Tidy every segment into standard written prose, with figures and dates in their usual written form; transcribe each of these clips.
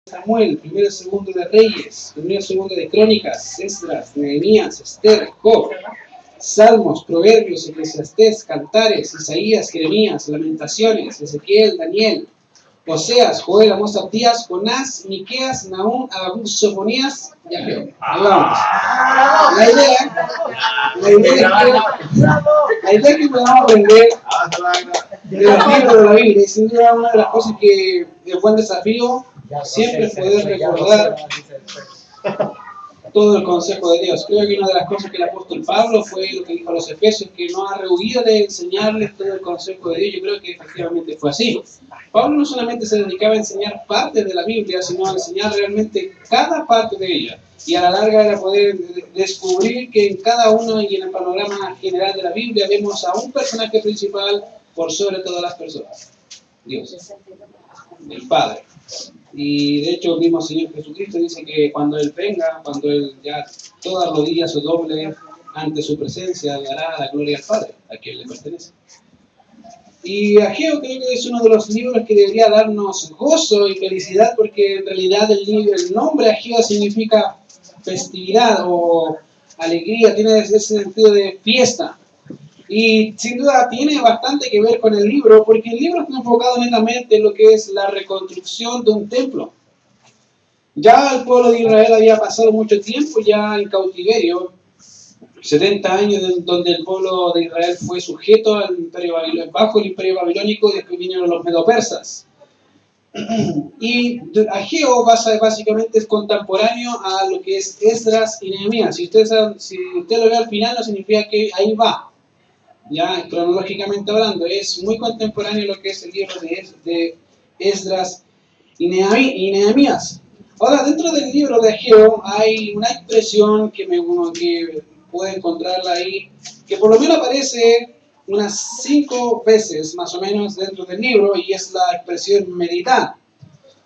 Samuel, primero y segundo de Reyes, primero y segundo de Crónicas, Esdras, Nehemías, Esther, Job, Salmos, Proverbios, Eclesiastés, Cantares, Isaías, Jeremías, Lamentaciones, Ezequiel, Daniel, Oseas, Joel, Amós, Abdías, Jonás, Miqueas, Nahum, Habacuc, Sofonías y Ageo. Ahí vamos. La idea es que podamos aprender de los libros de la Biblia, y sin duda una de las cosas que es buen desafío siempre es poder recordar todo el consejo de Dios. Creo que una de las cosas que el apóstol Pablo fue lo que dijo a los Efesios, que no ha rehuido de enseñarles todo el consejo de Dios. Yo creo que efectivamente fue así. Pablo no solamente se dedicaba a enseñar partes de la Biblia, sino a enseñar realmente cada parte de ella. Y a la larga era poder descubrir que en cada uno y en el panorama general de la Biblia vemos a un personaje principal por sobre todas las personas: Dios, el Padre. Y de hecho el mismo Señor Jesucristo dice que cuando Él venga, cuando Él ya toda rodilla se doble ante su presencia, dará la gloria al Padre, a quien le pertenece. Y Ageo creo que es uno de los libros que debería darnos gozo y felicidad, porque en realidad el nombre Ageo significa festividad o alegría, tiene ese sentido de fiesta. Y sin duda tiene bastante que ver con el libro, porque el libro está enfocado netamente en lo que es la reconstrucción de un templo. Ya el pueblo de Israel había pasado mucho tiempo ya en cautiverio, 70 años donde el pueblo de Israel fue sujeto al imperio babilónico, bajo el imperio babilónico, y después vinieron los medo-persas. Y Ageo básicamente es contemporáneo a lo que es Esdras y Nehemías. Si usted lo ve al final, no significa que ahí va. Ya cronológicamente hablando, es muy contemporáneo lo que es el libro de Esdras y Nehemías. Ahora, dentro del libro de Ageo hay una expresión que puede encontrarla ahí, que por lo menos aparece unas 5 veces más o menos dentro del libro, y es la expresión meditar.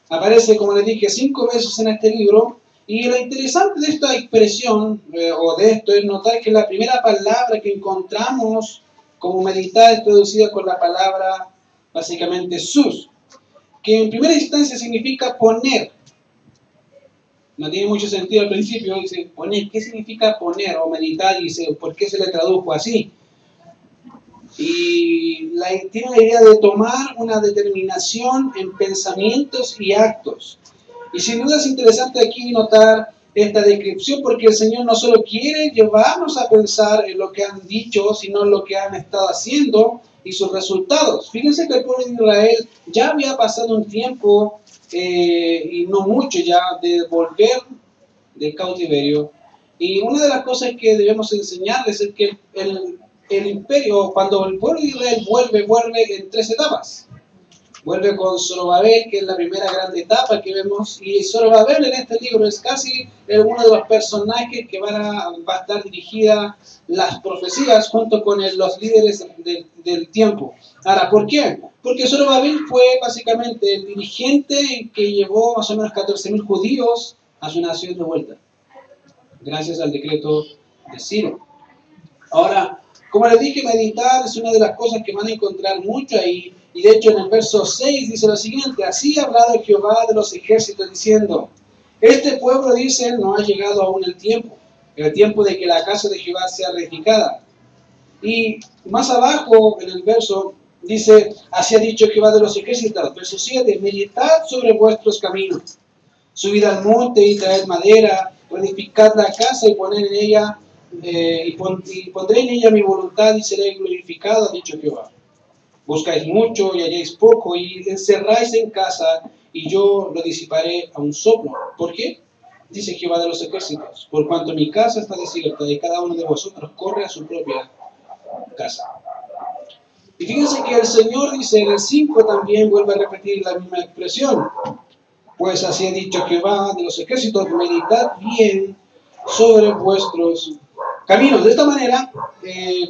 Aparece, como les dije, 5 veces en este libro. Y lo interesante de esta expresión, o de esto, es notar que la primera palabra que encontramos como meditar es traducida con la palabra, básicamente, sus, que en primera instancia significa poner. No tiene mucho sentido al principio, dice poner. ¿Qué significa poner o meditar? Y dice, ¿por qué se le tradujo así? Y tiene la idea de tomar una determinación en pensamientos y actos. Y sin duda es interesante aquí notar esta descripción, porque el Señor no solo quiere llevarnos a pensar en lo que han dicho, sino en lo que han estado haciendo y sus resultados. Fíjense que el pueblo de Israel ya había pasado un tiempo, y no mucho ya, de volver del cautiverio. Y una de las cosas que debemos enseñarles es que el imperio, cuando el pueblo de Israel vuelve en 3 etapas. Vuelve con Zorobabel, que es la primera gran etapa que vemos, y Zorobabel en este libro es casi uno de los personajes que va a estar dirigida las profecías junto con los líderes del tiempo. Ahora, ¿por qué? Porque Zorobabel fue básicamente el dirigente que llevó más o menos 14.000 judíos a su nación de vuelta, gracias al decreto de Ciro. Ahora, como les dije, meditar es una de las cosas que van a encontrar mucho ahí. Y de hecho en el verso 6 dice lo siguiente: así ha hablado Jehová de los ejércitos diciendo, este pueblo, dice, no ha llegado aún el tiempo de que la casa de Jehová sea reedificada. Y más abajo en el verso dice, así ha dicho Jehová de los ejércitos. Verso 7, meditad sobre vuestros caminos, subid al monte y traed madera, reedificad la casa y poned en ella, y pondré en ella mi voluntad y seré glorificado, ha dicho Jehová. Buscáis mucho y halláis poco, y encerráis en casa, y yo lo disiparé a un soplo. ¿Por qué? Dice Jehová de los ejércitos, por cuanto mi casa está desierta y cada uno de vosotros corre a su propia casa. Y fíjense que el Señor dice en el 5 también, vuelve a repetir la misma expresión. Pues así ha dicho Jehová de los ejércitos, meditad bien sobre vuestros caminos. De esta manera,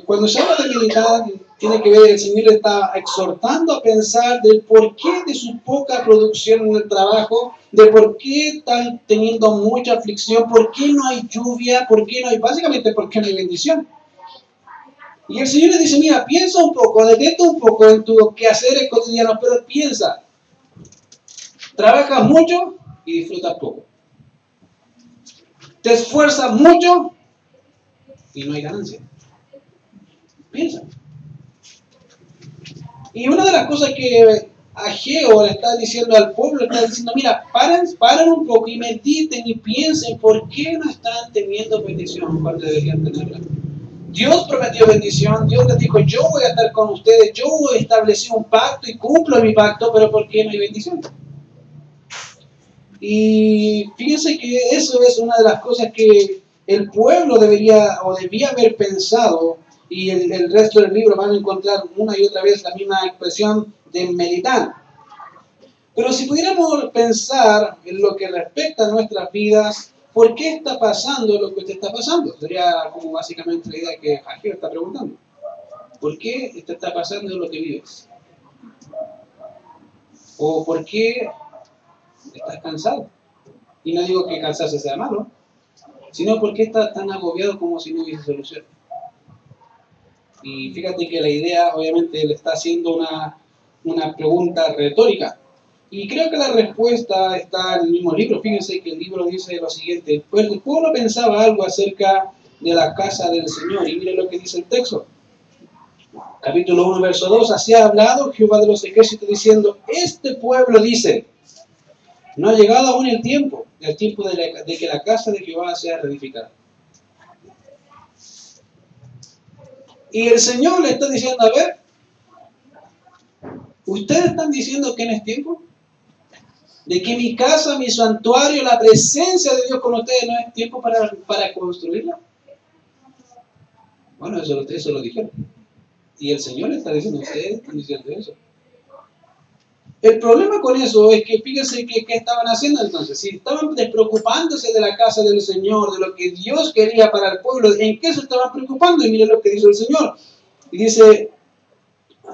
cuando se habla de meditar, tiene que ver, el Señor está exhortando a pensar del porqué de su poca producción en el trabajo, de por qué están teniendo mucha aflicción, por qué no hay lluvia, básicamente por qué no hay bendición. Y el Señor le dice, mira, piensa un poco, detente un poco en tu quehaceres cotidianos, pero piensa, ¿trabajas mucho? y disfrutas poco. Te esfuerzas mucho y no hay ganancia. Piensa. Y una de las cosas que Ageo le está diciendo al pueblo, está diciendo, mira, paren un poco y mediten y piensen por qué no están teniendo bendición cuando deberían tenerla. Dios prometió bendición, Dios les dijo, yo voy a estar con ustedes, yo voy a establecer un pacto y cumplo mi pacto, pero ¿por qué no hay bendición? Y fíjense que eso es una de las cosas que el pueblo debería o debía haber pensado, y el resto del libro van a encontrar una y otra vez la misma expresión de meditar. Pero si pudiéramos pensar en lo que respecta a nuestras vidas, ¿por qué está pasando lo que te está pasando? Sería como básicamente la idea que Ageo está preguntando. ¿Por qué te está pasando lo que vives? ¿O por qué estás cansado? Y no digo que cansarse sea malo, sino por qué estás tan agobiado como si no hubiese solución. Y fíjate que la idea, obviamente, le está haciendo una pregunta retórica. Y creo que la respuesta está en el mismo libro. Fíjense que el libro dice lo siguiente. El pueblo pensaba algo acerca de la casa del Señor. Y mire lo que dice el texto. Capítulo 1, verso 2. Así ha hablado Jehová de los ejércitos diciendo, este pueblo dice, no ha llegado aún el tiempo de que la casa de Jehová sea reedificada. Y el Señor le está diciendo, a ver, ¿ustedes están diciendo que no es tiempo? ¿De que mi casa, mi santuario, la presencia de Dios con ustedes no es tiempo para construirla? Bueno, eso lo dijeron. Y el Señor le está diciendo, ustedes están diciendo eso. El problema con eso es que fíjense ¿qué estaban haciendo entonces? Si estaban despreocupándose de la casa del Señor, de lo que Dios quería para el pueblo, ¿en qué se estaban preocupando? Y miren lo que dice el Señor. Y dice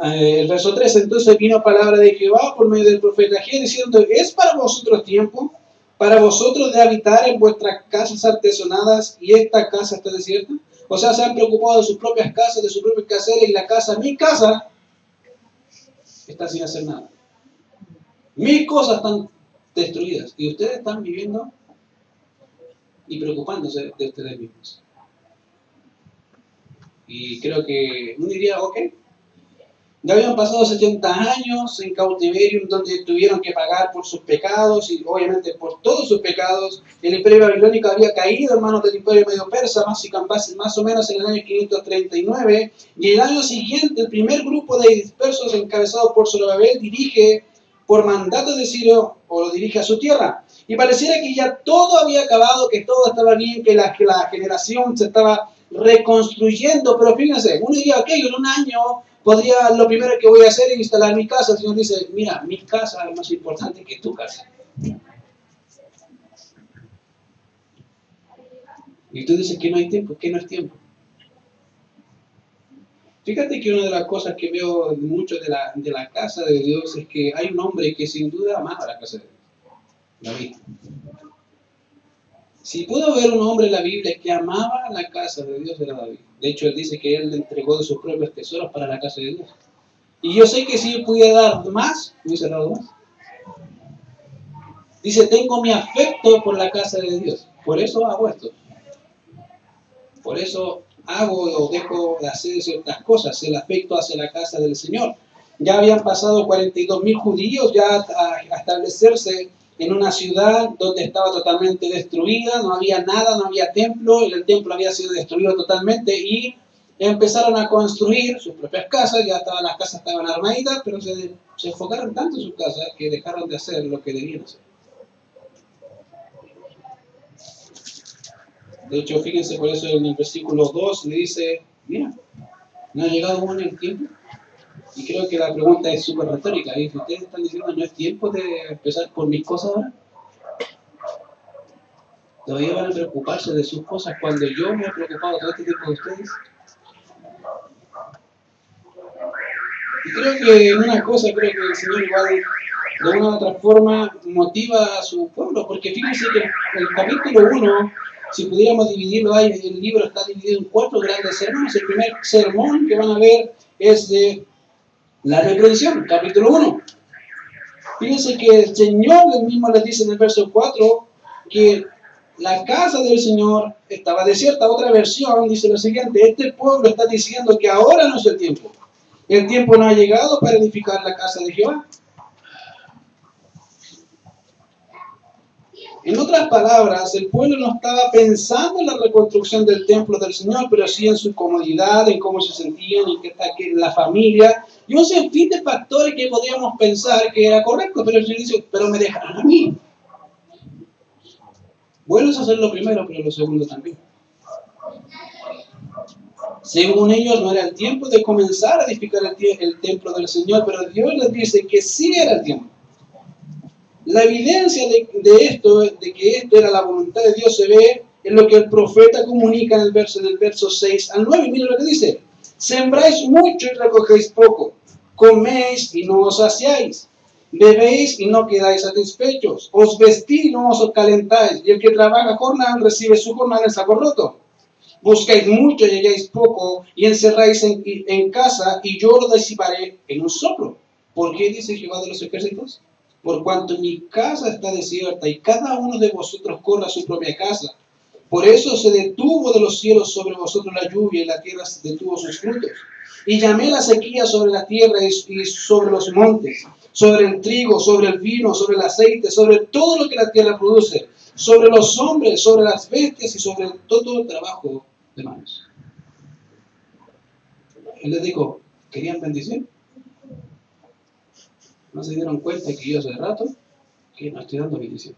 el verso 3, entonces vino palabra de Jehová por medio del profeta Ageo diciendo, ¿es para vosotros tiempo? ¿Para vosotros de habitar en vuestras casas artesonadas y esta casa está desierta? O sea, se han preocupado de sus propias casas, de sus propios quehaceres y la casa, mi casa, está sin hacer nada. Mis cosas están destruidas y ustedes están viviendo y preocupándose de ustedes mismos. Y creo que uno diría, ok, ya habían pasado 70 años en cautiverio donde tuvieron que pagar por sus pecados y obviamente por todos sus pecados. El imperio babilónico había caído en manos del imperio medio persa, más o menos en el año 539. Y el año siguiente, el primer grupo de dispersos encabezado por Zorobabel dirige por mandato de Ciro o lo dirige a su tierra. Y pareciera que ya todo había acabado, que todo estaba bien, que la generación se estaba reconstruyendo. Pero fíjense, uno diría, ok, en un año lo primero que voy a hacer es instalar mi casa. El Señor dice, mira, mi casa es más importante que tu casa. Y tú dices que no hay tiempo, que no es tiempo. Fíjate que una de las cosas que veo mucho de la casa de Dios es que hay un hombre que sin duda amaba la casa de Dios, David. Si puedo ver un hombre en la Biblia que amaba la casa de Dios, era David. De hecho, él dice que él le entregó de sus propios tesoros para la casa de Dios. Y yo sé que si él pudiera dar más, hubiese dado más. Dice, tengo mi afecto por la casa de Dios. Por eso hago esto. Por eso hago o dejo de hacer ciertas cosas, el afecto hacia la casa del Señor. Ya habían pasado 42.000 judíos ya a establecerse en una ciudad donde estaba totalmente destruida, no había nada, no había templo, el templo había sido destruido totalmente y empezaron a construir sus propias casas, las casas estaban armaditas, pero se enfocaron tanto en sus casas que dejaron de hacer lo que debían hacer. De hecho, fíjense, por eso en el versículo 2 le dice, mira, no ha llegado aún el tiempo. Y creo que la pregunta es súper retórica. ¿Y ustedes están diciendo, no es tiempo de empezar por mis cosas ahora? ¿Todavía van a preocuparse de sus cosas cuando yo me he preocupado todo este tiempo de ustedes? Y creo que en una cosa, creo que el Señor igual de una u otra forma motiva a su pueblo, porque fíjense que el capítulo 1, si pudiéramos dividirlo ahí, el libro está dividido en 4 grandes sermones. El primer sermón que van a ver es de la reprensión, capítulo 1. Fíjense que el Señor mismo les dice en el verso 4 que la casa del Señor estaba desierta. Otra versión dice lo siguiente: este pueblo está diciendo que ahora no es el tiempo. El tiempo no ha llegado para edificar la casa de Jehová. En otras palabras, el pueblo no estaba pensando en la reconstrucción del templo del Señor, pero sí en su comodidad, en cómo se sentían, en la familia, y un sinfín de factores que podíamos pensar que era correcto, pero el Señor dice, pero me dejaron a mí. Bueno, es hacer lo primero, pero lo segundo también. Según ellos, no era el tiempo de comenzar a edificar el templo del Señor, pero Dios les dice que sí era el tiempo. La evidencia de esto, de que esto era la voluntad de Dios, se ve en lo que el profeta comunica en el verso 6 al 9. Miren lo que dice: sembráis mucho y recogéis poco, coméis y no os saciáis, bebéis y no quedáis satisfechos, os vestís y no os calentáis, y el que trabaja jornal recibe su jornal en saco roto. Buscáis mucho y halláis poco, y encerráis en casa, y yo lo disiparé en un soplo. ¿Por qué dice Jehová de los ejércitos? Por cuanto mi casa está desierta y cada uno de vosotros corre a su propia casa. Por eso se detuvo de los cielos sobre vosotros la lluvia y la tierra se detuvo sus frutos. Y llamé la sequía sobre la tierra y sobre los montes, sobre el trigo, sobre el vino, sobre el aceite, sobre todo lo que la tierra produce, sobre los hombres, sobre las bestias y sobre todo el trabajo de manos. Él les dijo, ¿querían bendición? ¿No se dieron cuenta que yo hace rato que no estoy dando bendición?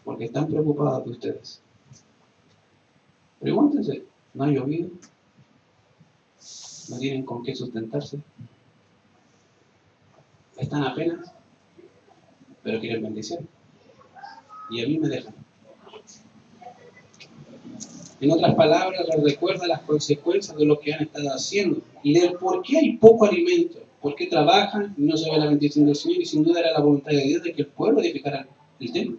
Porque están preocupados de ustedes. Pregúntense, ¿no ha llovido? ¿No tienen con qué sustentarse? Están apenas, pero quieren bendición. Y a mí me dejan. En otras palabras, les recuerda las consecuencias de lo que han estado haciendo y del por qué hay poco alimento, por qué trabajan y no se ve la bendición del Señor, y sin duda era la voluntad de Dios de que el pueblo edificara el templo.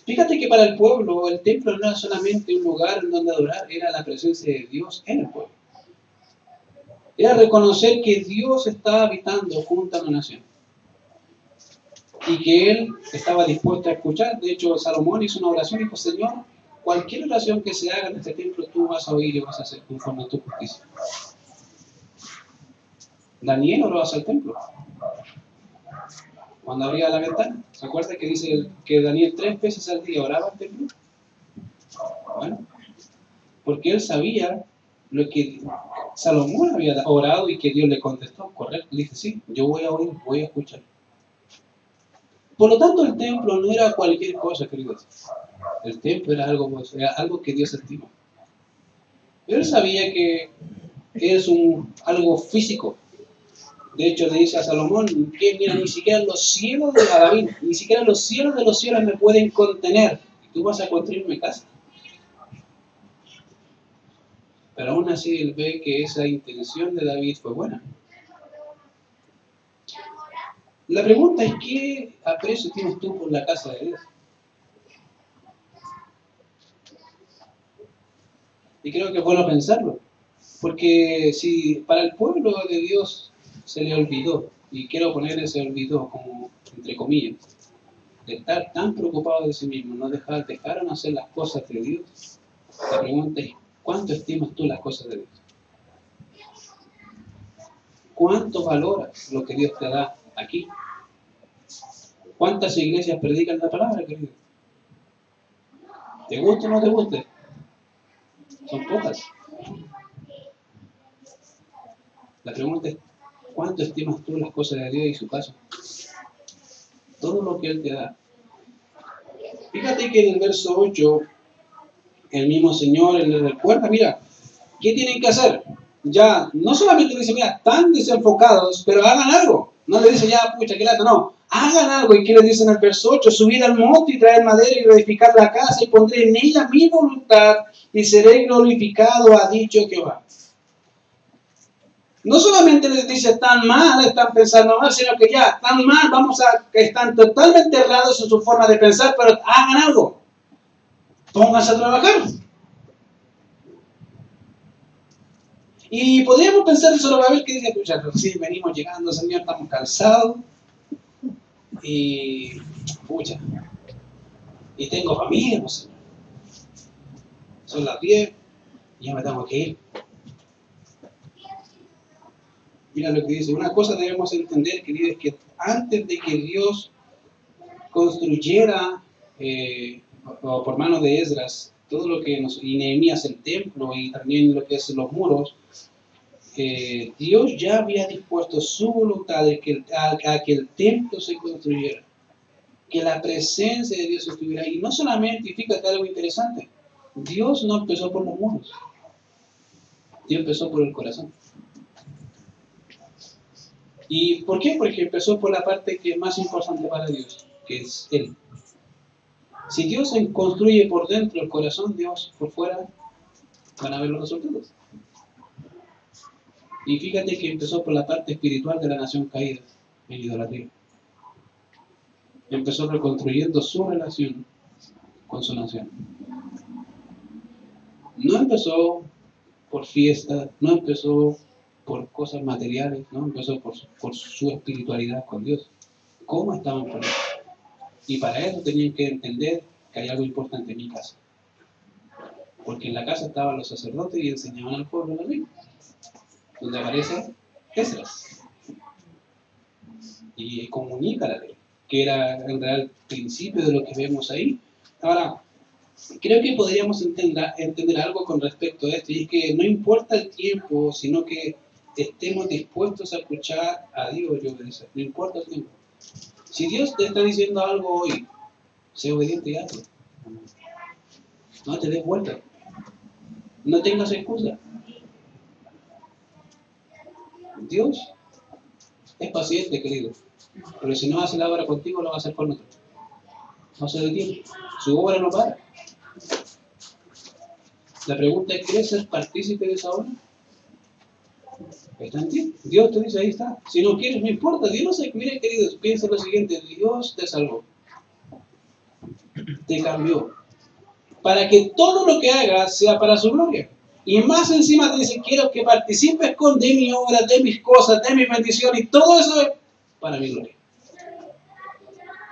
Fíjate que para el pueblo el templo no era solamente un lugar en donde adorar, era la presencia de Dios en el pueblo. Era reconocer que Dios estaba habitando junto a la nación y que Él estaba dispuesto a escuchar. De hecho, Salomón hizo una oración y dijo, Señor, cualquier oración que se haga en este templo, tú vas a oír y vas a hacer conforme a tu justicia. Daniel oró hacia el templo. Cuando abría la ventana, ¿se acuerda que dice que Daniel 3 veces al día oraba al templo? Bueno, porque él sabía lo que Salomón había orado y que Dios le contestó, correcto. Le dice, sí, yo voy a oír, voy a escuchar. Por lo tanto, el templo no era cualquier cosa, queridos. El templo era algo que Dios estima. Pero él sabía que es algo físico. De hecho, le dice a Salomón que mira, ni siquiera los cielos de David, ni siquiera los cielos de los cielos me pueden contener. Y tú vas a construirme casa. Pero aún así él ve que esa intención de David fue buena. La pregunta es, ¿qué aprecio tienes tú por la casa de Dios? Y creo que es bueno pensarlo. Porque si para el pueblo de Dios se le olvidó, y quiero poner ese olvido como entre comillas, de estar tan preocupado de sí mismo, no dejaron hacer las cosas de Dios, la pregunta es, ¿cuánto estimas tú las cosas de Dios? ¿Cuánto valoras lo que Dios te da aquí? ¿Cuántas iglesias predican la palabra, querido? ¿Te gusta o no te gusta? Son pocas. La pregunta es, ¿cuánto estimas tú las cosas de Dios y su casa? Todo lo que Él te da. Fíjate que en el verso 8, el mismo Señor les recuerda, mira, ¿qué tienen que hacer? Ya, no solamente dice, mira, están desenfocados, pero hagan algo. No le dice, ya, pucha, qué lata, no. Hagan algo. ¿Y qué les dice en el verso 8? Subid al monte y traer madera y reedificar la casa y pondré en ella mi voluntad y seré glorificado, ha dicho Jehová. No solamente les dice, están mal, están pensando mal, sino que ya, están mal, están totalmente errados en su forma de pensar, pero hagan algo. Pónganse a trabajar. Y podríamos pensar en Zorobabel que dice, pucha, sí, venimos llegando, Señor, estamos cansados. Y, pucha, y tengo familia, pues, Señor. Son las 10 y ya me tengo que ir. Mira lo que dice. Una cosa debemos entender, queridos, es que antes de que Dios construyera, o por manos de Esdras, todo lo que y Nehemías el templo y también lo que es los muros, Dios ya había dispuesto su voluntad de a que el templo se construyera, que la presencia de Dios estuviera ahí. No solamente, y fíjate algo interesante, Dios no empezó por los muros, Dios empezó por el corazón. ¿Y por qué? Porque empezó por la parte que es más importante para Dios, que es Él. Si Dios construye por dentro el corazón, Dios por fuera, van a ver los resultados. Y fíjate que empezó por la parte espiritual de la nación caída, en idolatría. Empezó reconstruyendo su relación con su nación. No empezó por fiestas, no empezó por cosas materiales, no empezó por su espiritualidad con Dios. ¿Cómo estaban por eso? Y para eso tenían que entender que hay algo importante en mi casa. Porque en la casa estaban los sacerdotes y enseñaban al pueblo la ley. Donde aparece Esdras. Y comunica la ley, que era en realidad el principio de lo que vemos ahí. Ahora, creo que podríamos entender algo con respecto a esto, y es que no importa el tiempo, sino que estemos dispuestos a escuchar a Dios y obedecer. No importa el tiempo. Si Dios te está diciendo algo hoy, sé obediente y hazlo. No te des vuelta. No tengas excusa. Dios es paciente, querido. Pero si no hace la obra contigo, lo va a hacer con otro. No se detiene. Su obra no para. La pregunta es, ¿quieres ser partícipe de esa obra? Está en ti. Dios te dice, ahí está. Si no quieres, no importa. Dios no se... Mire, queridos, piensa lo siguiente. Dios te salvó. Te cambió. Para que todo lo que hagas sea para su gloria. Y más encima te dice, quiero que participes de mi obra, de mis cosas, de mi bendición, y todo eso es para mi gloria.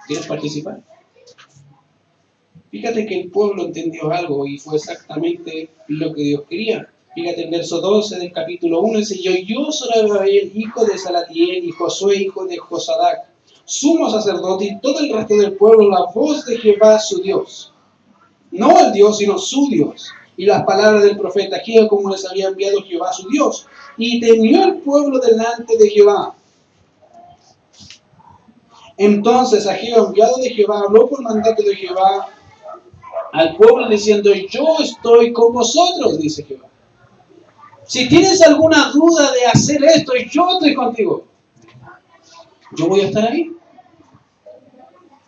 ¿Quieres participar? Fíjate que el pueblo entendió algo y fue exactamente lo que Dios quería. Fíjate el verso 12 del capítulo 1, dice, yo Zorobabel, hijo de Salatiel, y Josué, hijo de Josadac, sumo sacerdote, y todo el resto del pueblo, la voz de Jehová su Dios. No el Dios, sino su Dios. Y las palabras del profeta Ageo, como les había enviado Jehová su Dios. Y temió el pueblo delante de Jehová. Entonces Ageo, enviado de Jehová, habló por mandato de Jehová al pueblo diciendo, yo estoy con vosotros, dice Jehová. Si tienes alguna duda de hacer esto, yo estoy contigo. Yo voy a estar ahí.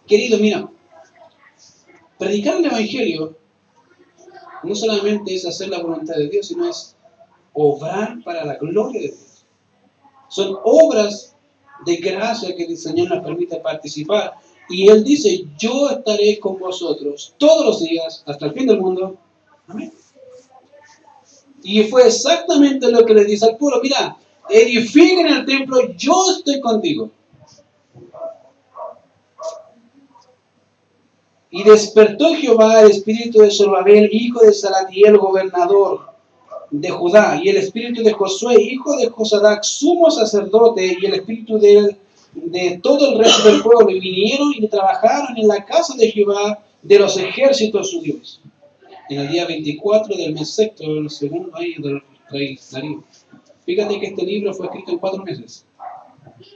Querido, mira, predicar el Evangelio no solamente es hacer la voluntad de Dios, sino es obrar para la gloria de Dios. Son obras de gracia que el Señor nos permite participar. Y Él dice, yo estaré con vosotros todos los días hasta el fin del mundo. Amén. Y fue exactamente lo que le dice al pueblo, mira, edifiquen el templo, yo estoy contigo. Y despertó Jehová el espíritu de Zorobabel, hijo de Salatiel, gobernador de Judá, y el espíritu de Josué, hijo de Josadac, sumo sacerdote, y el espíritu de todo el resto del pueblo, y vinieron y trabajaron en la casa de Jehová de los ejércitos su Dios. En el día 24 del mes sexto, del segundo año del rey Darío. Fíjate que este libro fue escrito en 4 meses.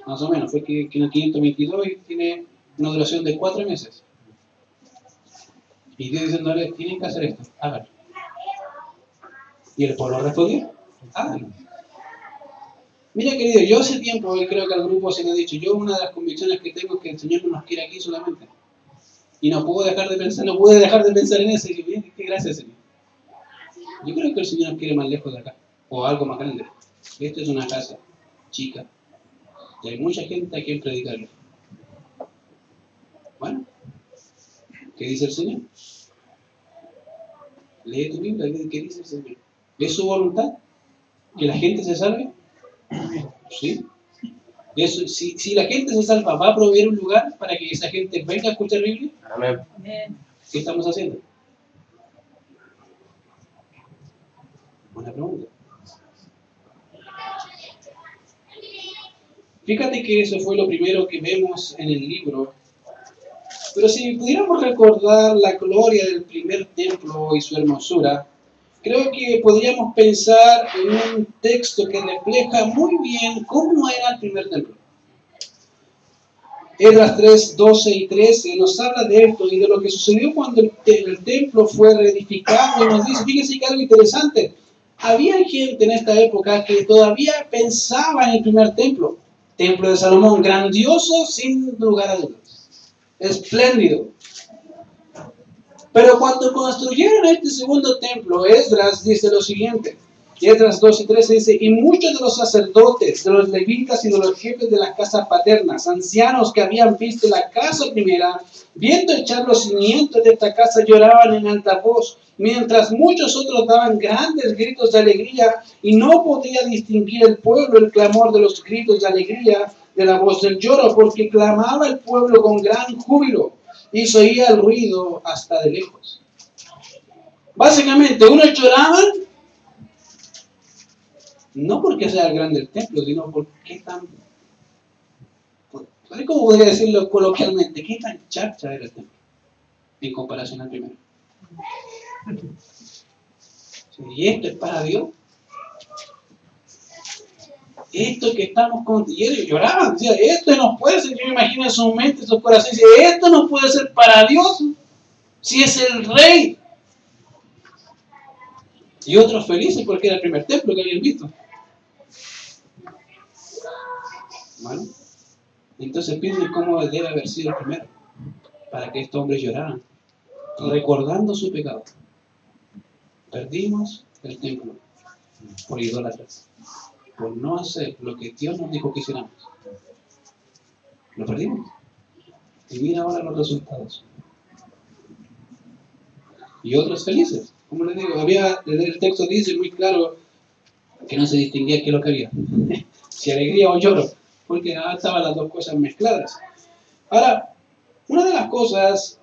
Más o menos, fue que en el 522 y tiene una duración de 4 meses. Y Dios diciéndole, tienen que hacer esto, háganlo. Y el pueblo respondió, háganlo. Mira, querido, yo hace tiempo, y creo que al grupo se lo he dicho, yo una de las convicciones que tengo es que el Señor no nos quiere aquí solamente. Y no pude dejar de pensar en eso. Y dije, bien, qué gracias, Señor. Yo creo que el Señor nos quiere más lejos de acá, o algo más grande. Esta es una casa chica, y hay mucha gente a quien predicarle. Bueno, ¿qué dice el Señor? Lee tu Biblia, ¿qué dice el Señor? ¿Es su voluntad? ¿Que la gente se salve? Sí. Eso, si la gente se salva, ¿va a proveer un lugar para que esa gente venga a escuchar la Biblia? Amén. ¿Qué estamos haciendo? Buena pregunta. Fíjate que eso fue lo primero que vemos en el libro. Pero si pudiéramos recordar la gloria del primer templo y su hermosura, creo que podríamos pensar en un texto que refleja muy bien cómo era el primer templo. Esdras 3, 12 y 13 nos habla de esto y de lo que sucedió cuando el templo fue reedificado y nos dice, fíjense que algo interesante, había gente en esta época que todavía pensaba en el primer templo de Salomón, grandioso sin lugar a dudas, espléndido. Pero cuando construyeron este segundo templo, Esdras dice lo siguiente, Esdras 12 y 13 dice, y muchos de los sacerdotes, de los levitas y de los jefes de las casas paternas, ancianos que habían visto la casa primera, viendo echar los cimientos de esta casa, lloraban en alta voz, mientras muchos otros daban grandes gritos de alegría, y no podía distinguir el pueblo el clamor de los gritos de alegría de la voz del lloro, porque clamaba el pueblo con gran júbilo, y se oía el ruido hasta de lejos. Básicamente, unos lloraban no porque sea el grande el templo, sino porque tan, ¿cómo podría decirlo coloquialmente? ¿Qué tan charcha era el templo en comparación al primero? ¿Y esto es para Dios? Esto que estamos con... Y ellos lloraban, decían, esto no puede ser, yo me imagino en su mente, en su corazón, dice, esto no puede ser para Dios, si es el rey. Y otros felices porque era el primer templo que habían visto. Bueno, entonces piensen cómo debe haber sido el primero, para que estos hombres lloraran, recordando su pecado. Perdimos el templo por idólatras, por no hacer lo que Dios nos dijo que hiciéramos. Lo perdimos. Y mira ahora los resultados. Y otros felices. Como les digo, el texto dice muy claro que no se distinguía qué es lo que había. Si alegría o lloro, porque estaban las dos cosas mezcladas. Ahora, una de las cosas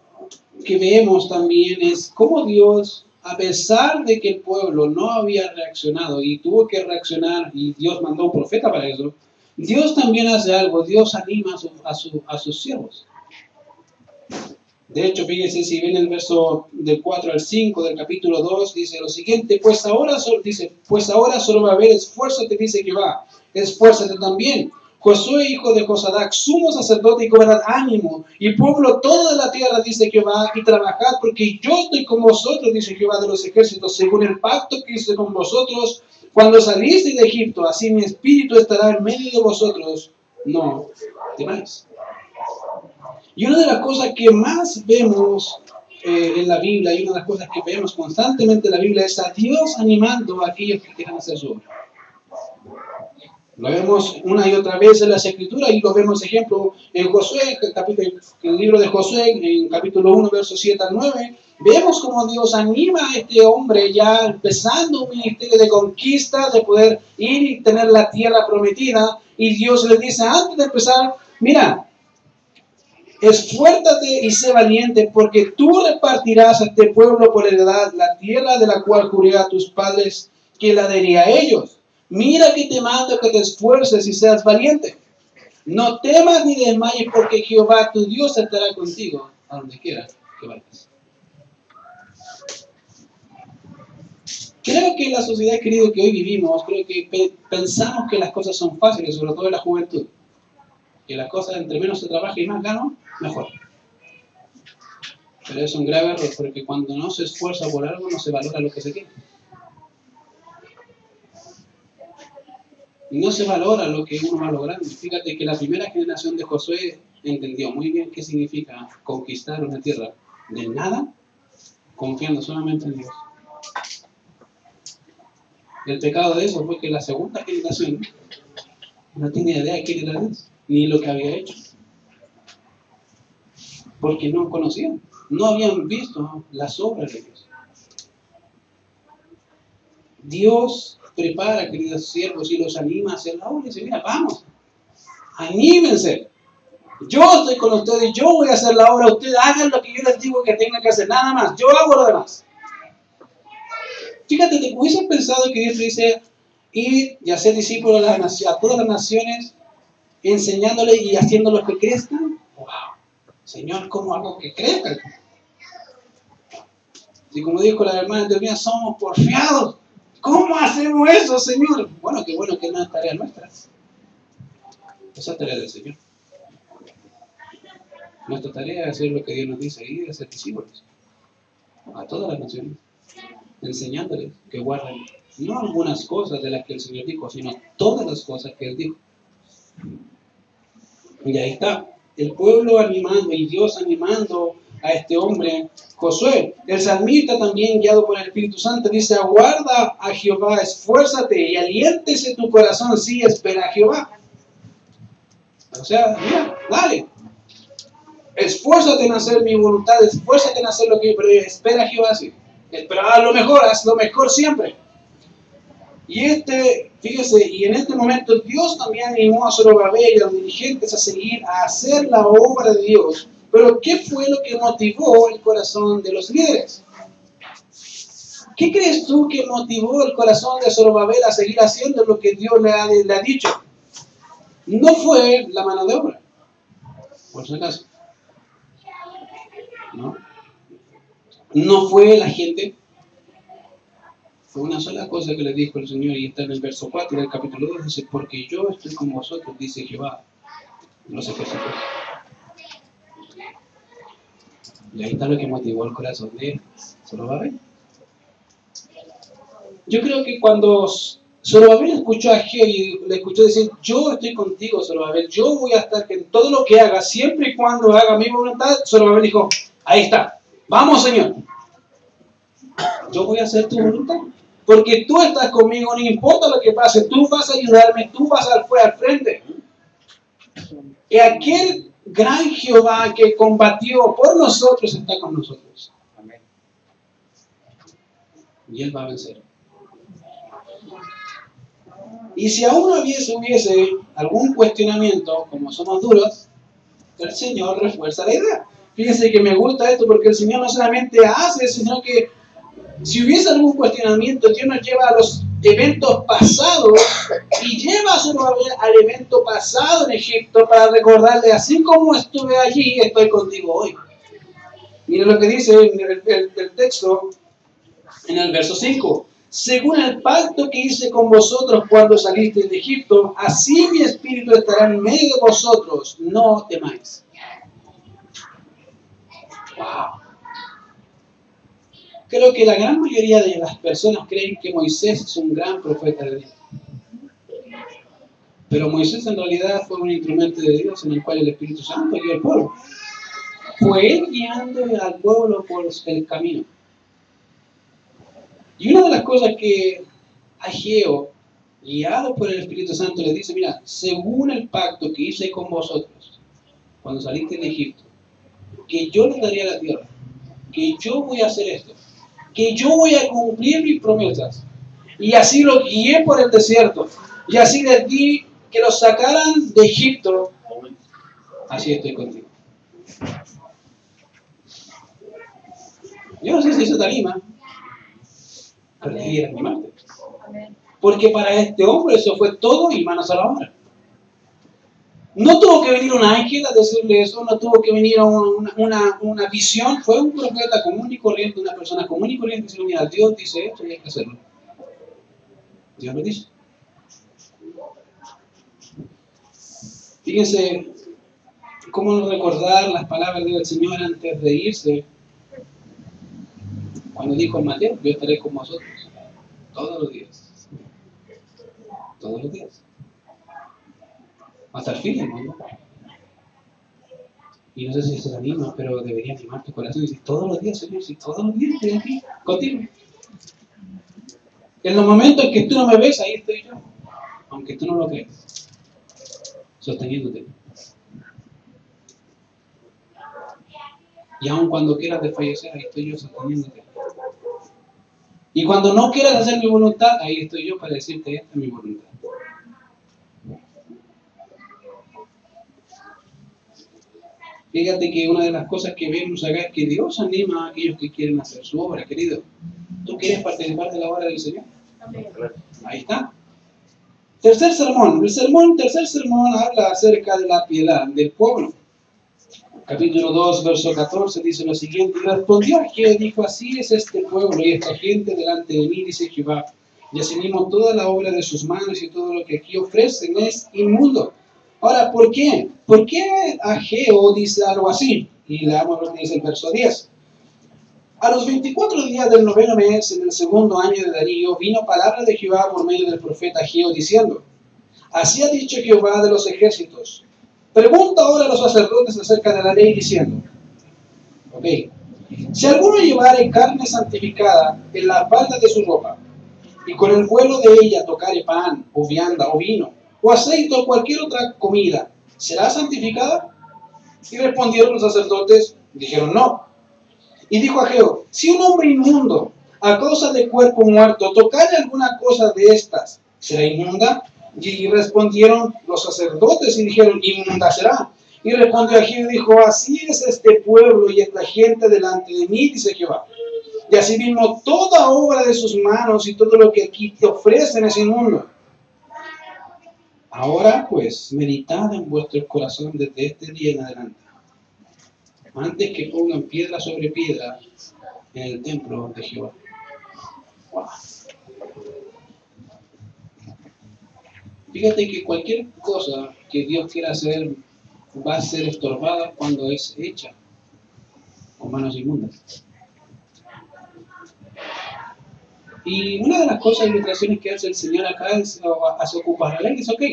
que vemos también es cómo Dios, a pesar de que el pueblo no había reaccionado y tuvo que reaccionar y Dios mandó un profeta para eso, Dios también hace algo, Dios anima a sus siervos. De hecho, fíjense, si ven el verso del 4 al 5 del capítulo 2, dice lo siguiente, pues ahora solo va a haber esfuérzate, dice Jehová, esfuérzate también. Josué, hijo de Josadac, sumo sacerdote y cobrad ánimo, y pueblo todo de la tierra, dice Jehová, y trabajad, porque yo estoy con vosotros, dice Jehová de los ejércitos, según el pacto que hice con vosotros cuando salisteis de Egipto, así mi espíritu estará en medio de vosotros, no temáis. Y una de las cosas que más vemos en la Biblia, y una de las cosas que vemos constantemente en la Biblia, es a Dios animando a aquellos que quieran hacer su obra. Lo vemos una y otra vez en las Escrituras y lo vemos, ejemplo, en Josué, el libro de Josué, en capítulo 1, versos 7 al 9. Vemos cómo Dios anima a este hombre ya empezando un ministerio de conquista, de poder ir y tener la tierra prometida. Y Dios le dice, antes de empezar, mira, esfuérzate y sé valiente, porque tú repartirás a este pueblo por heredad la tierra de la cual juré a tus padres que la daría a ellos. Mira que te mando que te esfuerces y seas valiente. No temas ni desmayes, porque Jehová tu Dios estará contigo a donde quiera que vayas. Creo que en la sociedad, querido, que hoy vivimos, creo que pensamos que las cosas son fáciles, sobre todo en la juventud. Que las cosas, entre menos se trabaja y más gano, mejor. Pero es un grave error, porque cuando no se esfuerza por algo, no se valora lo que se tiene. Y no se valora lo que uno va logrando. Fíjate que la primera generación de Josué entendió muy bien qué significa conquistar una tierra de nada, confiando solamente en Dios. El pecado de eso fue que la segunda generación no tenía idea de quién era Dios, ni lo que había hecho. Porque no conocían, no habían visto las obras de Dios. Dios prepara, queridos siervos, y los anima a hacer la obra. Y dice, mira, vamos, anímense. Yo estoy con ustedes, yo voy a hacer la obra, ustedes hagan lo que yo les digo que tengan que hacer, nada más, yo hago lo demás. Fíjate, ¿te hubiesen pensado que Dios te dice, ir y hacer discípulos a todas las naciones, enseñándoles y haciéndolos que crezcan? ¡Wow! Señor, ¿cómo hago que crezcan? Y como dijo la hermana de mía, somos porfiados. ¿Cómo hacemos eso, Señor? Bueno que no es tarea nuestra. Esa es tarea del Señor. Nuestra tarea es hacer lo que Dios nos dice, ir a ser discípulos a todas las naciones, enseñándoles que guarden no algunas cosas de las que el Señor dijo, sino todas las cosas que Él dijo. Y ahí está, el pueblo animando y Dios animando a este hombre, Josué. El salmista también, guiado por el Espíritu Santo, dice, aguarda a Jehová, esfuérzate y aliéntese tu corazón, sí, espera a Jehová. O sea, mira, dale. Esfuérzate en hacer mi voluntad, esfuérzate en hacer lo que yo, espera a Jehová, sí. Espera a lo mejor, haz lo mejor siempre. Y fíjese, y en este momento Dios también animó a Zorobabel y a los dirigentes a seguir, a hacer la obra de Dios. Pero ¿qué fue lo que motivó el corazón de los líderes? ¿Qué crees tú que motivó el corazón de Zorobabel a seguir haciendo lo que Dios le ha dicho? No fue la mano de obra, por si acaso. No fue la gente. Fue una sola cosa que le dijo el Señor, y está en el verso 4 del capítulo 2, dice, porque yo estoy con vosotros, dice Jehová, los ejércitos. Y ahí está lo que motivó el corazón de Zorobabel. Yo creo que cuando Zorobabel escuchó a Jehová y le escuchó decir, yo estoy contigo, Zorobabel, yo voy a estar en todo lo que haga, siempre y cuando haga mi voluntad, Zorobabel dijo, ahí está, vamos, Señor, yo voy a hacer tu voluntad. Porque tú estás conmigo, no importa lo que pase, tú vas a ayudarme, tú vas al frente. Y aquel gran Jehová que combatió por nosotros está con nosotros. Amén. Y Él va a vencer. Y si aún hubiese algún cuestionamiento, como somos duros, el Señor refuerza la idea. Fíjense que me gusta esto porque el Señor no solamente hace, sino que si hubiese algún cuestionamiento, Dios nos lleva a los eventos pasados y lleva a Zorobabel al evento pasado en Egipto para recordarle, así como estuve allí, estoy contigo hoy. Mira lo que dice el texto en el verso 5. Según el pacto que hice con vosotros cuando salisteis de Egipto, así mi espíritu estará en medio de vosotros, no temáis. Wow. Creo que la gran mayoría de las personas creen que Moisés es un gran profeta de Dios. Pero Moisés en realidad fue un instrumento de Dios en el cual el Espíritu Santo guió al pueblo. Fue él guiando al pueblo por el camino. Y una de las cosas que Ageo, guiado por el Espíritu Santo, le dice, mira, según el pacto que hice con vosotros cuando saliste de Egipto, que yo les daría la tierra, que yo voy a hacer esto, que yo voy a cumplir mis promesas. Y así los guié por el desierto. Y así les di que los sacaran de Egipto. Así estoy contigo. Yo no sé si eso te anima, pero debería animarte. Porque para este hombre eso fue todo y manos a la obra. No tuvo que venir un ángel a decirle eso, no tuvo que venir una visión. Fue un profeta común y corriente, una persona común y corriente, y dice, mira, Dios dice esto y hay que hacerlo. Dios lo dice. Fíjense cómo recordar las palabras del Señor antes de irse. Cuando dijo en Mateo, yo estaré con vosotros todos los días. Todos los días. Hasta el fin del mundo. Y no sé si se anima, pero debería animar tu corazón y decir, todos los días, Señor, si todos los días estoy aquí, contigo. En los momentos en que tú no me ves, ahí estoy yo. Aunque tú no lo creas. Sosteniéndote. Y aun cuando quieras desfallecer, ahí estoy yo sosteniéndote. Y cuando no quieras hacer mi voluntad, ahí estoy yo para decirte, esta es mi voluntad. Fíjate que una de las cosas que vemos acá es que Dios anima a aquellos que quieren hacer su obra, querido. ¿Tú quieres participar de la obra del Señor? Ahí está. Tercer sermón. Tercer sermón habla acerca de la piedad del pueblo. Capítulo 2, verso 14 dice lo siguiente: y respondió Ageo, dijo, así es este pueblo y esta gente delante de mí, dice Jehová, y asimismo toda la obra de sus manos y todo lo que aquí ofrecen es inmundo. Ahora, ¿por qué? ¿Por qué Ageo dice algo así? Y leamos lo que dice el verso 10. A los 24 días del noveno mes, en el segundo año de Darío, vino palabra de Jehová por medio del profeta Ageo, diciendo, así ha dicho Jehová de los ejércitos. Pregunta ahora a los sacerdotes acerca de la ley, diciendo, ok, si alguno llevare carne santificada en la falda de su ropa, y con el vuelo de ella tocare pan, o vianda, o vino, o aceite, o cualquier otra comida, ¿será santificada? Y respondieron los sacerdotes, dijeron no. Y dijo Ageo, si un hombre inmundo, a causa de cuerpo muerto, tocare alguna cosa de estas, ¿será inmunda? Y respondieron los sacerdotes y dijeron, inmunda será. Y respondió Ageo y dijo, así es este pueblo y esta gente delante de mí, dice Jehová. Y asimismo toda obra de sus manos y todo lo que aquí te ofrecen es inmundo. Ahora pues, meditad en vuestro corazón desde este día en adelante, antes que pongan piedra sobre piedra en el templo de Jehová. Wow. Fíjate que cualquier cosa que Dios quiera hacer va a ser estorbada cuando es hecha con manos inmundas. Y una de las cosas, ilustraciones que hace el Señor acá es hace ocupar la ley. Dice, ok,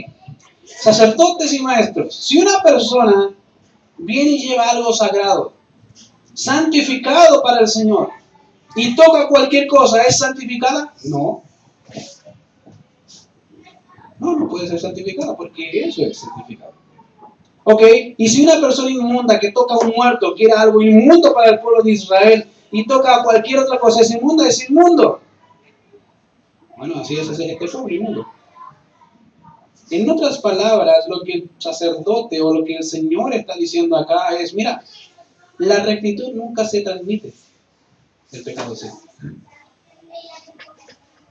sacerdotes y maestros, si una persona viene y lleva algo sagrado, santificado para el Señor, y toca cualquier cosa, ¿es santificada? No. No puede ser santificada porque eso es santificado. Ok, y si una persona inmunda que toca a un muerto, que era algo inmundo para el pueblo de Israel, y toca cualquier otra cosa, es inmundo. Bueno, así es este pueblo inmundo. En otras palabras, lo que el sacerdote o lo que el Señor está diciendo acá es, mira, la rectitud nunca se transmite, el pecado sí.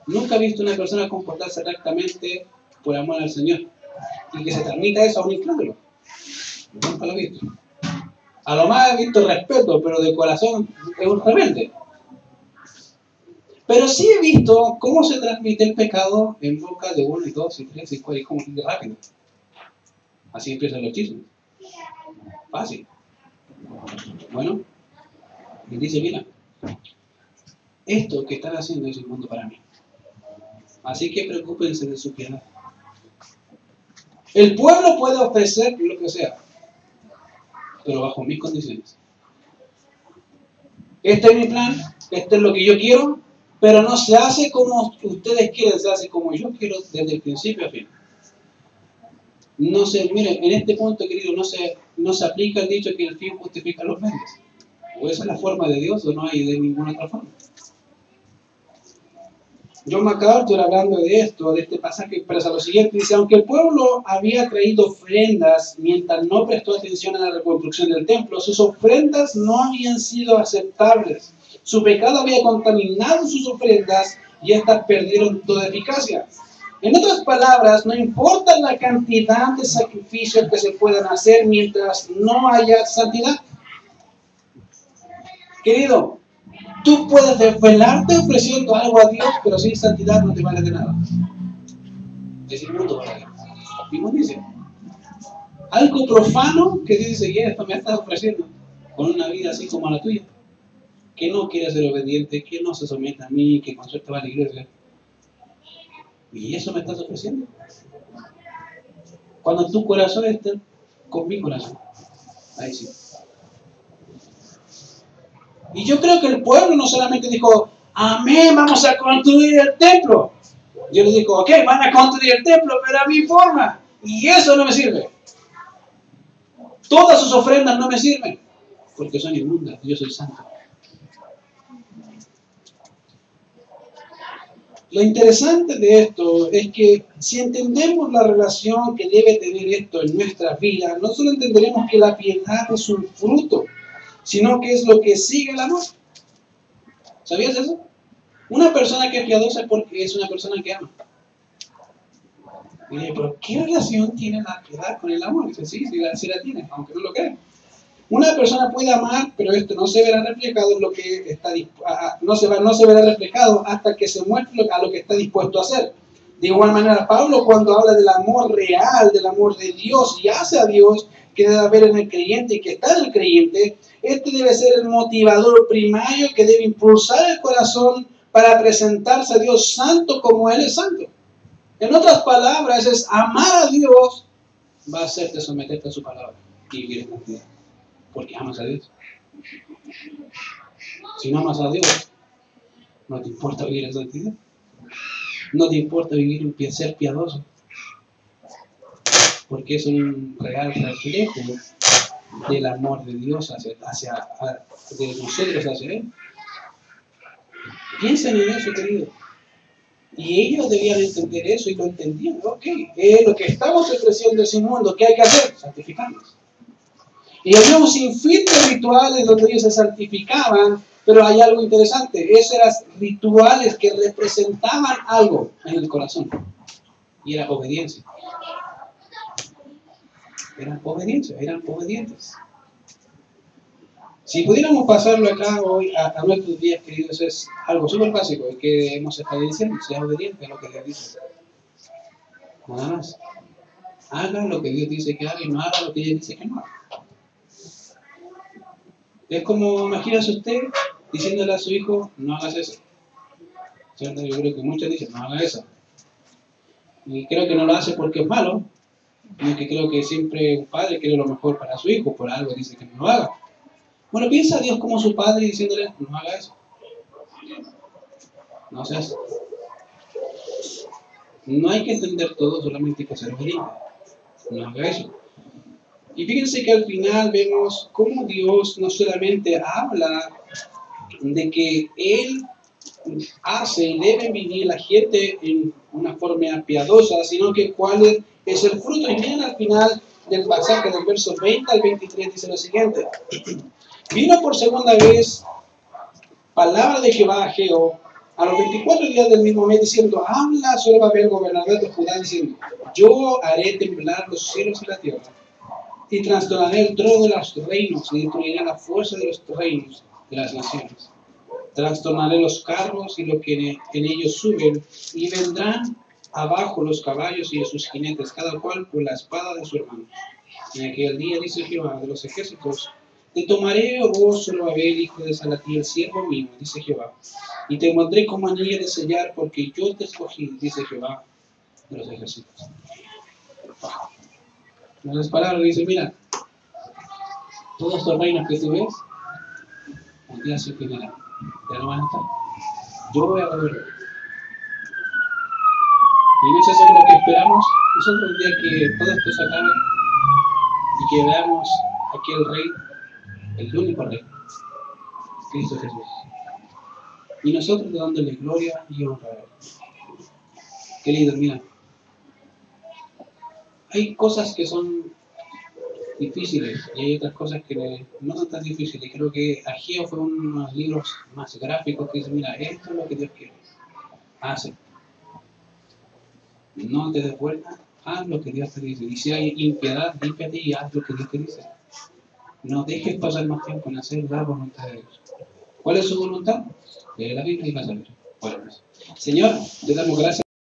Nunca he visto una persona comportarse rectamente por amor al Señor y que se transmita eso a un incrédulo. Nunca lo he visto. A lo más he visto respeto, pero de corazón es un rebelde. Pero sí he visto cómo se transmite el pecado en boca de 1 y 2 y 3 y 4 y como que rápido. Así empiezan los chismes. Fácil. Bueno, y dice, mira, esto que están haciendo es inmundo para mí. Así que preocúpense de su piedad. El pueblo puede ofrecer lo que sea, pero bajo mis condiciones. Este es mi plan, este es lo que yo quiero, pero no se hace como ustedes quieren, se hace como yo quiero desde el principio a fin. No se, miren, en este punto, querido, no se aplica el dicho que el fin justifica los medios. O esa es la forma de Dios o no hay de ninguna otra forma. John MacArthur, hablando de esto, de este pasaje, expresa lo siguiente, dice, aunque el pueblo había traído ofrendas mientras no prestó atención a la reconstrucción del templo, sus ofrendas no habían sido aceptables. Su pecado había contaminado sus ofrendas y estas perdieron toda eficacia. En otras palabras, no importa la cantidad de sacrificios que se puedan hacer mientras no haya santidad. Querido, tú puedes desvelarte ofreciendo algo a Dios, pero sin santidad no te vale de nada. Es inmundo para Dios. Mismo dice. Algo profano que dice, y esto me estás ofreciendo, con una vida así como la tuya, que no quiere ser obediente, que no se somete a mí, que con suerte va a la iglesia. Y eso me estás ofreciendo. Cuando tu corazón esté con mi corazón. Ahí sí. Y yo creo que el pueblo no solamente dijo, amén, vamos a construir el templo. Yo les digo, ok, van a construir el templo, pero a mi forma. Y eso no me sirve. Todas sus ofrendas no me sirven, porque son inmundas, yo soy santo. Lo interesante de esto es que si entendemos la relación que debe tener esto en nuestras vidas, no solo entenderemos que la piedad es un fruto, sino que es lo que sigue el amor. ¿Sabías eso? Una persona que es piadosa es porque es una persona que ama. Y dije, pero ¿qué relación tiene la piedad con el amor? Dice, sí, sí la tiene, aunque no lo crean. Una persona puede amar, pero esto no se verá reflejado en lo que está no se verá reflejado hasta que se muestre a lo que está dispuesto a hacer. De igual manera, Pablo cuando habla del amor real, del amor de Dios y hacia Dios, que debe haber en el creyente y que está en el creyente, este debe ser el motivador primario que debe impulsar el corazón para presentarse a Dios santo como Él es santo. En otras palabras, es amar a Dios, va a hacerte someterte a su palabra y vivir en santidad. Porque amas a Dios. Si no amas a Dios, no te importa vivir en santidad. No te importa vivir en ser piadoso. Porque es un real reflejo del amor de Dios de nosotros hacia Él. Piensen en eso, querido. Y ellos debían entender eso y lo entendían. Ok, lo que estamos ofreciendo ese mundo, ¿qué hay que hacer? Santificarnos. Y había un sinfín de rituales donde ellos se santificaban, pero hay algo interesante. Esos eran rituales que representaban algo en el corazón. Y era obediencia. Eran obedientes. Si pudiéramos pasarlo acá hoy a nuestros días, queridos, es algo súper básico, es que hemos estado diciendo, sea obediente a lo que Dios dice. Nada más. Haga lo que Dios dice que haga y no haga lo que Dios dice que no haga. Es como, imagínese usted diciéndole a su hijo, no hagas eso. ¿Cierto? Yo creo que muchos dicen, no haga eso. Y creo que no lo hace porque es malo, sino que creo que siempre un padre quiere lo mejor para su hijo, por algo dice que no lo haga. Bueno, piensa a Dios como su padre diciéndole, no haga eso. No se hace. No hay que entender todo, solamente hay que ser obediente. No haga eso. Y fíjense que al final vemos cómo Dios no solamente habla de que Él hace y debe vivir la gente en una forma piadosa, sino que cuál es el fruto. Y miren al final del pasaje, del verso 20 al 23, dice lo siguiente. Vino por segunda vez palabra de Jehová a Ageo a los 24 días del mismo mes, diciendo, habla Zorobabel, gobernador de Judá, diciendo, yo haré temblar los cielos y la tierra, y trastornaré el trono de los reinos, y destruiré la fuerza de los reinos de las naciones. Trastornaré los carros y lo que en ellos suben, y vendrán abajo los caballos y sus jinetes, cada cual por la espada de su hermano. En aquel día, dice Jehová de los ejércitos, te tomaré, oh vos, Zorobabel, hijo de Salatiel, siervo mío, dice Jehová, y te pondré como anillo de sellar, porque yo te escogí, dice Jehová de los ejércitos. En otras palabras, dice, mira, todos estos reinos que tú ves, un día se finirán, ya no van a estar. Yo voy a gobernar. Y eso es lo que esperamos. Nosotros un día que todo esto se acabe y que veamos aquel rey, el único rey, Cristo Jesús. Y nosotros dándole gloria y honra a Él. Queridos, mira, hay cosas que son difíciles y hay otras cosas que no son tan difíciles. Creo que Ageo fue uno de los libros más gráficos que dice, mira, esto es lo que Dios quiere. Hace. No te des vuelta, haz lo que Dios te dice. Y si hay impiedad, límpiate y haz lo que Dios te dice. No dejes pasar más tiempo en hacer la voluntad de Dios. ¿Cuál es su voluntad? Lee la Biblia y vas a ver. Bueno, Señor, te damos gracias.